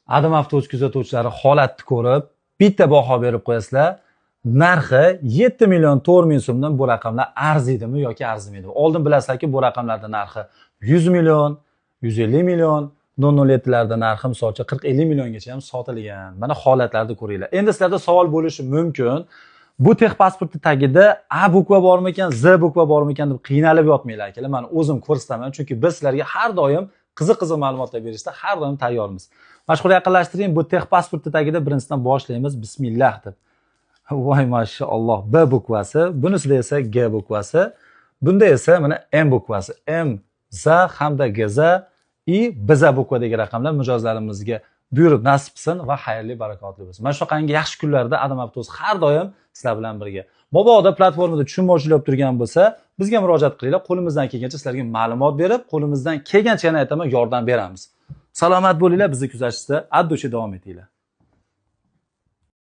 Adam avtobus kuzatuvchilari holatni ko'rib, bitta baho berib qo'yasizlar. Narxi 7 million 4 ming so'mdan bu raqamlar arziydimi yoki arzimaydimi? Oldin bilasizlarki, bu raqamlarda narxi 100 million, 150 million, 007 larda narxi misolcha 40-50 milliongacha ham sotilgan. Mana holatlarni ko'ringlar. Endi sizlarda savol bo'lishi mumkin. Bu texpasportni tagida A bukva bormikan, Z bukva bormikan deb qiynalib yotmanglar akalar. Men o'zim ko'rsataman, chunki biz sizlarga har doim qiziq ma'lumotlar berishda har doim tayyormiz. Mashhur yaqinlashtiring, bu texpasportni tagida birinchidan boshlaymiz. Bismillah deb. Voy mashalloh, B bukvasi, bunisida esa G bukvasi, bunda esa mana M bukvasi. M, Z hamda GZ I biza bukvadagi raqamlar mijozlarimizga buyurib nasib qilsin va xayrli barakotli bo'lsin. Mana shunaqangi yaxshi kunlarda Adam Avtobus har doim sizlar bilan birga. Mabodo platformada tushunmovchilik turgan bo'lsa, bizga murojaat qilinglar. Qo'limizdan kelgancha sizlarga ma'lumot berib, qo'limizdan kelgancha yana aytaman, yordam beramiz. Salomat bo'linglar, bizni kuzatishda adduchi davom etinglar.